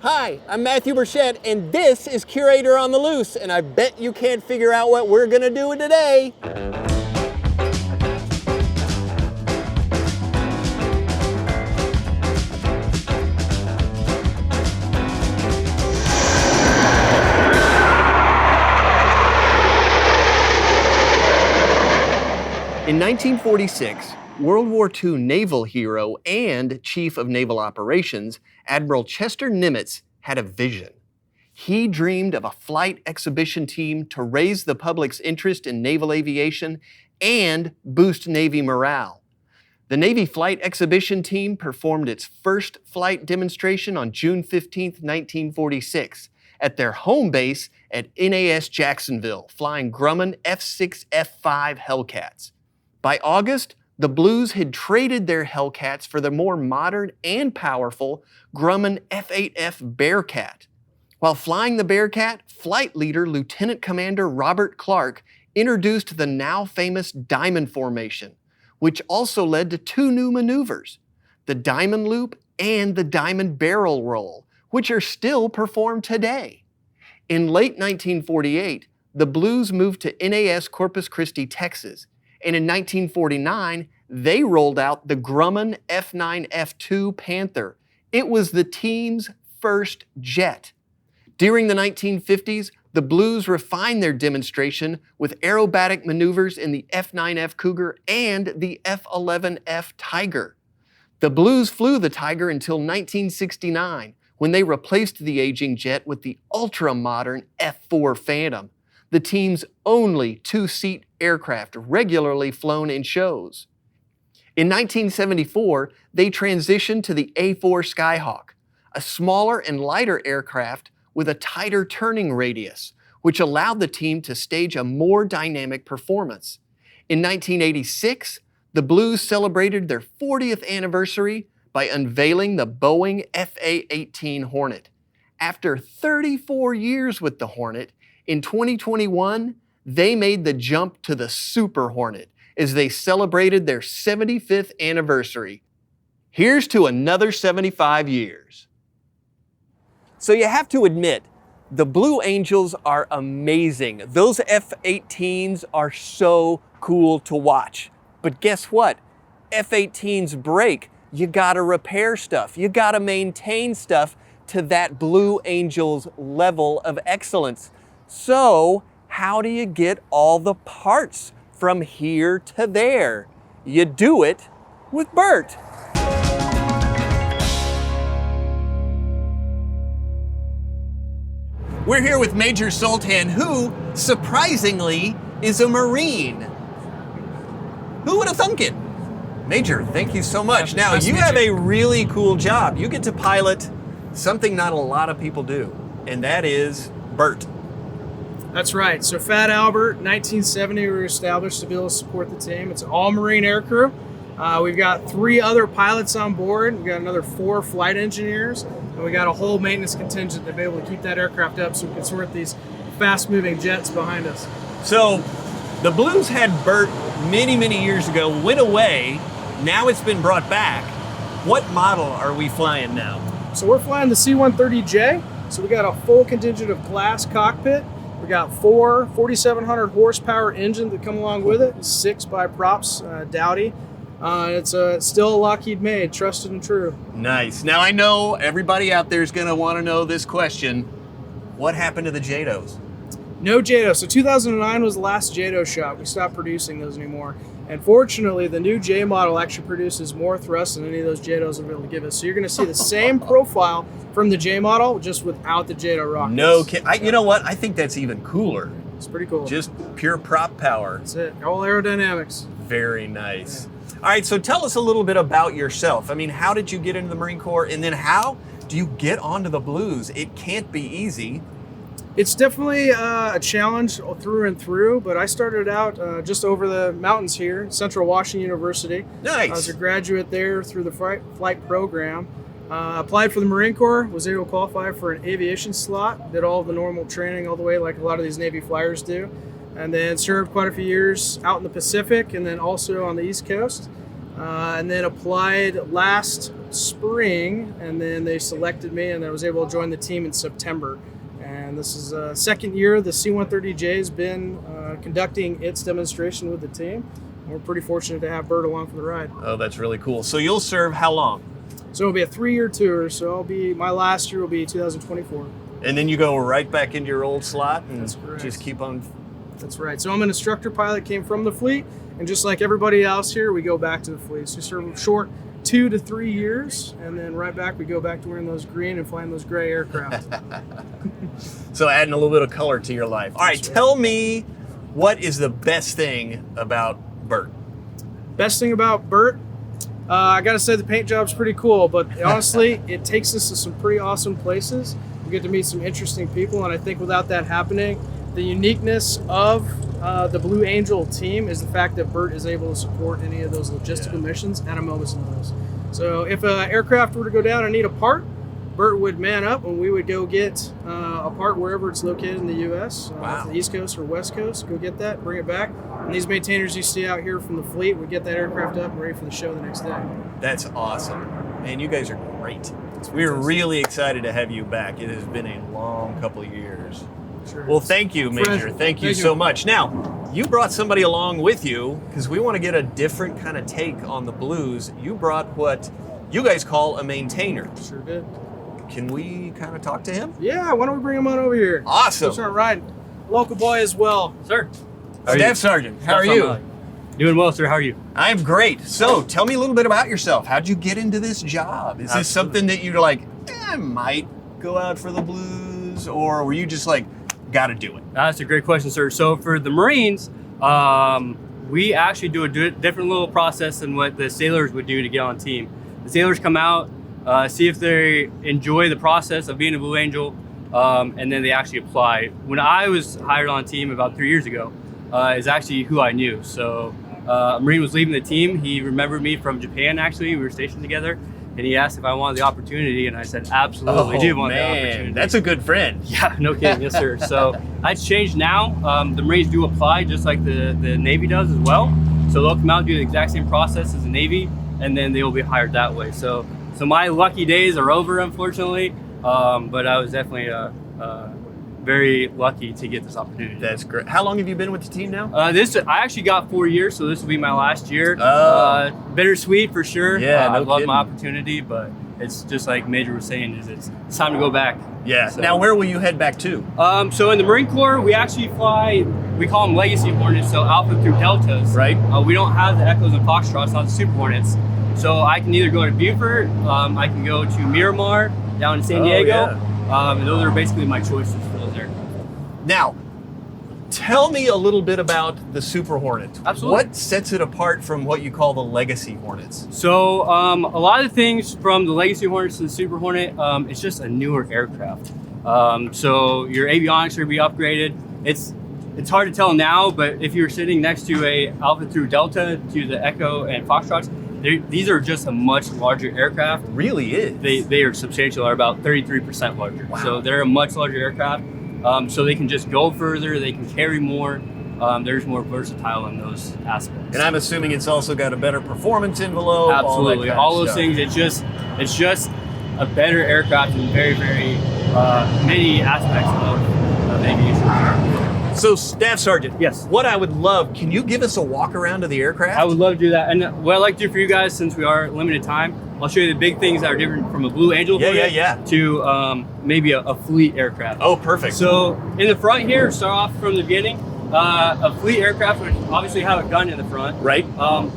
Hi, I'm Matthew Burchett, and this is Curator on the Loose, and I bet you can't figure out what we're gonna do today. In 1946, World War II naval hero and Chief of Naval Operations, Admiral Chester Nimitz, had a vision. He dreamed of a flight exhibition team to raise the public's interest in naval aviation and boost Navy morale. The Navy Flight Exhibition Team performed its first flight demonstration on June 15, 1946, at their home base at NAS Jacksonville, flying Grumman F-6, F-5 Hellcats. By August, the Blues had traded their Hellcats for the more modern and powerful Grumman F-8F Bearcat. While flying the Bearcat, flight leader Lieutenant Commander Robert Clark introduced the now famous Diamond Formation, which also led to two new maneuvers, the Diamond Loop and the Diamond Barrel Roll, which are still performed today. In late 1948, the Blues moved to NAS Corpus Christi, Texas, and in 1949, they rolled out the Grumman F9F2 Panther. It was the team's first jet. During the 1950s, the Blues refined their demonstration with aerobatic maneuvers in the F9F Cougar and the F11F Tiger. The Blues flew the Tiger until 1969, when they replaced the aging jet with the ultra-modern F4 Phantom, the team's only two-seat aircraft regularly flown in shows. In 1974, they transitioned to the A4 Skyhawk, a smaller and lighter aircraft with a tighter turning radius, which allowed the team to stage a more dynamic performance. In 1986, the Blues celebrated their 40th anniversary by unveiling the Boeing FA-18 Hornet. After 34 years with the Hornet, in 2021, they made the jump to the Super Hornet as they celebrated their 75th anniversary. Here's to another 75 years. So you have to admit, the Blue Angels are amazing. Those F-18s are so cool to watch. But guess what? F-18s break. You gotta repair stuff. You gotta maintain stuff to that Blue Angels level of excellence. So, how do you get all the parts from here to there? You do it with Bert. We're here with Major Sultan, who, surprisingly, is a Marine. Who would have thunk it? Major, thank you so much. Now, you have a really cool job. You get to pilot something not a lot of people do, and that is Bert. That's right. So Fat Albert, 1970, we were established to be able to support the team. It's an all-Marine aircrew. We've got 3 other pilots on board. We've got another 4 flight engineers, and we got a whole maintenance contingent to be able to keep that aircraft up so we can support these fast-moving jets behind us. So the Blues had Bert many, many years ago, went away. Now it's been brought back. What model are we flying now? So we're flying the C-130J. So we got a full contingent of glass cockpit. We got 4 4,700 horsepower engines that come along with it. 6 by Props Dowdy. It's still Lockheed made, trusted and true. Nice. Now I know everybody out there is going to want to know this question. What happened to the JATOs? No JATO. So 2009 was the last JATO shot. We stopped producing those anymore. And fortunately, the new J model actually produces more thrust than any of those JATOs will be able to give us. So you're going to see the same profile from the J model, just without the JATO rockets. No kidding. You know what? I think that's even cooler. It's pretty cool. Just pure prop power. That's it. All aerodynamics. Very nice. Yeah. All right, so tell us a little bit about yourself. I mean, how did you get into the Marine Corps? And then how do you get onto the Blues? It can't be easy. It's definitely a challenge through and through, but I started out just over the mountains here, Central Washington University. Nice. I was a graduate there through the flight program. Applied for the Marine Corps, was able to qualify for an aviation slot, did all the normal training all the way like a lot of these Navy flyers do, and then served quite a few years out in the Pacific and then also on the East Coast. and then applied last spring, and then they selected me, and I was able to join the team in September. And this is the second year the C-130J has been conducting its demonstration with the team. We're pretty fortunate to have Bert along for the ride. Oh, that's really cool. So you'll serve how long? So it'll be a 3-year tour. So my last year will be 2024. And then you go right back into your old slot and That's correct. just keep on. That's right. So I'm an instructor pilot, came from the fleet, and just like everybody else here, we go back to the fleet. So we serve short 2 to 3 years, and then right back we go back to wearing those green and flying those gray aircraft. So adding a little bit of color to your life. All right, That's right. tell me, what is the best thing about Bert? Best thing about Bert, I gotta say the paint job's pretty cool, but honestly, it takes us to some pretty awesome places. We get to meet some interesting people, and I think without that happening, the uniqueness of the Blue Angel team is the fact that Bert is able to support any of those logistical missions at a moment's notice. So if an aircraft were to go down and need a part, Bert would man up and we would go get a part wherever it's located in the U.S. Wow. The East Coast or West Coast, go get that, bring it back. And these maintainers you see out here from the fleet would get that aircraft up and ready for the show the next day. That's awesome. Man, you guys are great. We're really excited to have you back. It has been a long couple of years. Sure. Well, thank you, Major. Pleasure. Thank you so much. Now, you brought somebody along with you because we want to get a different kind of take on the Blues. You brought what you guys call a maintainer. Sure did. Can we kind of talk to him? Yeah, why don't we bring him on over here? Awesome. We'll start riding. Local boy as well. Sir. Staff Sergeant, how are you? Doing well, sir. How are you? I'm great. So tell me a little bit about yourself. How'd you get into this job? Is this something that you're like, I might go out for the Blues, or were you just like, gotta do it? That's a great question, sir. So for the Marines, we actually do a different little process than what the sailors would do to get on team. The sailors come out, see if they enjoy the process of being a Blue Angel, and then they actually apply. When I was hired on team about 3 years ago, is actually who I knew. So a Marine was leaving the team. He remembered me from Japan, actually. We were stationed together, and he asked if I wanted the opportunity, and I said, absolutely, I do want the opportunity. That's a good friend. Yeah, no kidding, yes, sir. So that's changed now. The Marines do apply just like the Navy does as well. So they'll come out and do the exact same process as the Navy, and then they will be hired that way. So my lucky days are over, unfortunately, but I was definitely very lucky to get this opportunity. That's great. How long have you been with the team now? I actually got 4 years, so this will be my last year. Bittersweet for sure. Yeah, I no love kidding. my opportunity, but it's just like Major was saying, it's time to go back. Yeah. So- Now, where will you head back to? So in the Marine Corps, we actually fly, we call them Legacy Hornets, so Alpha through Deltas. Right. We don't have the Echoes and Foxtrots, not the Super Hornets. So I can either go to Beaufort, I can go to Miramar, down in San Oh, Diego. yeah. And those are basically my choices for those aircraft. Now, tell me a little bit about the Super Hornet. Absolutely. What sets it apart from what you call the Legacy Hornets? So a lot of things from the Legacy Hornets to the Super Hornet, it's just a newer aircraft. So your avionics are going to be upgraded. It's hard to tell now, but if you're sitting next to a Alpha through Delta to the Echo and Foxtrots, these are just a much larger aircraft. Really is. They are substantial, are about 33% larger. Wow. So they're a much larger aircraft. So they can just go further, they can carry more. There's more versatile in those aspects. And I'm assuming it's also got a better performance envelope. Absolutely, all those stuff. things. It's just a better aircraft in very, very many aspects of aviation. So, Staff Sergeant, Yes. what I would love, can you give us a walk around of the aircraft? I would love to do that. And what I'd like to do for you guys, since we are limited time, I'll show you the big things that are different from a Blue Angel Hornet to maybe a fleet aircraft. Oh, perfect. So in the front here, start off from the beginning, a fleet aircraft would obviously have a gun in the front. Right.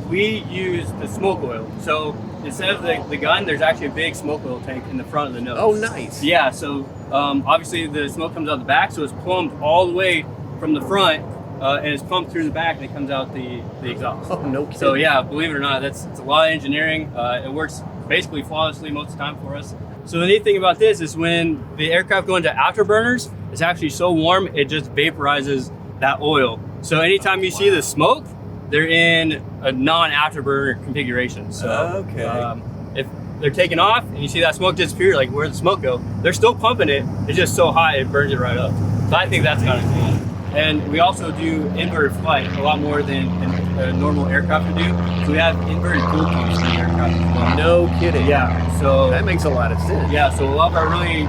We use the smoke oil. So instead of the gun, there's actually a big smoke oil tank in the front of the nose. Oh, nice. Yeah, so obviously the smoke comes out the back, so it's plumbed all the way from the front, and it's pumped through the back, and it comes out the exhaust. Oh, no kidding. So yeah, believe it or not, it's a lot of engineering. It works basically flawlessly most of the time for us. So the neat thing about this is when the aircraft go into afterburners, it's actually so warm, it just vaporizes that oil. So anytime you see the smoke, they're in a non-afterburner configuration. So Okay. if they're taking off and you see that smoke disappear, like where'd the smoke go? They're still pumping it, it's just so high it burns it right up. So I think that's kind of cool. And we also do inverted flight a lot more than a normal aircraft would do. So we have inverted fuel pumps in the aircraft as well. No kidding. Yeah, so That makes a lot of sense. yeah, so a lot of our really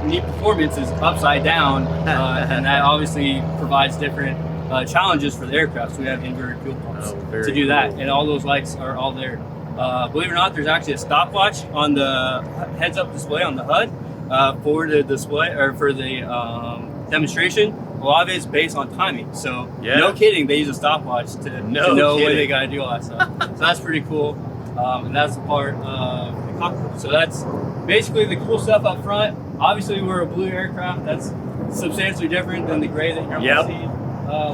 neat performance is upside down, and that obviously provides different challenges for the aircraft. So we have inverted fuel pumps to do that, and all those lights are all there. Believe it or not, there's actually a stopwatch on the heads-up display on the HUD for the display or for the demonstration. A lot of it is based on timing. So no kidding, they use a stopwatch to know when they got to do all that stuff. So that's pretty cool, and that's the part of the cockpit. So that's basically the cool stuff up front. Obviously, we're a blue aircraft. That's substantially different than the gray that you're going to see.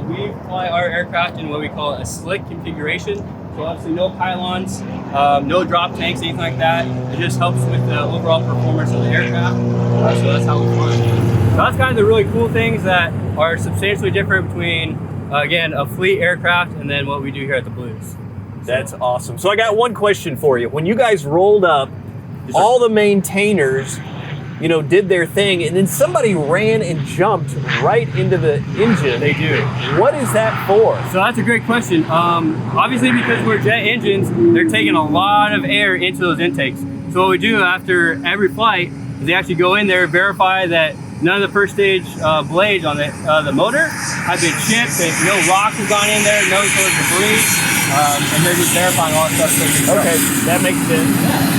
We fly our aircraft in what we call a slick configuration. So obviously no pylons, no drop tanks, anything like that. It just helps with the overall performance of the aircraft. So that's how we fly. So that's kind of the really cool things that are substantially different between, again, a fleet aircraft and then what we do here at the Blues. That's awesome. So I got one question for you. When you guys rolled up, all the maintainers, did their thing, and then somebody ran and jumped right into the engine. They do. What is that for? So that's a great question. Obviously, because we're jet engines, they're taking a lot of air into those intakes. So what we do after every flight is they actually go in there, verify that none of the first stage blades on the motor have been chipped, that no rocks have gone in there, no sort of debris, and they're just verifying all that stuff. Okay, that makes sense. Yeah.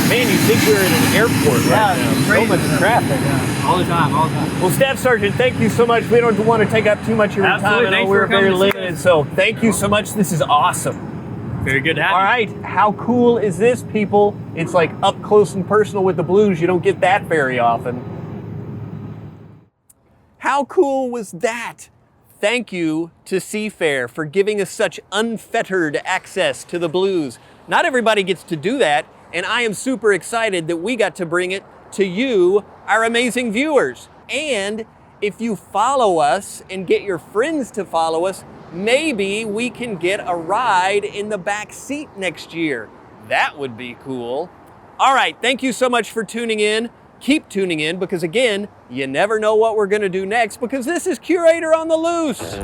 Man, you think we're in an airport right now. So much traffic. Yeah, all the time. Well, Staff Sergeant, thank you so much. We don't want to take up too much of your time. I know we're very limited, so thank you so much. This is awesome. Very good to have you. All right, how cool is this, people? It's like up close and personal with the Blues. You don't get that very often. How cool was that? Thank you to Seafair for giving us such unfettered access to the Blues. Not everybody gets to do that, and I am super excited that we got to bring it to you, our amazing viewers. And if you follow us and get your friends to follow us, maybe we can get a ride in the back seat next year. That would be cool. All right, thank you so much for tuning in. Keep tuning in because, again, you never know what we're going to do next because this is Curator on the Loose.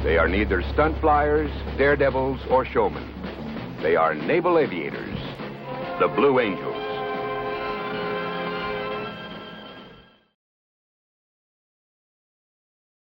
They are neither stunt flyers, daredevils, or showmen. They are naval aviators, the Blue Angels.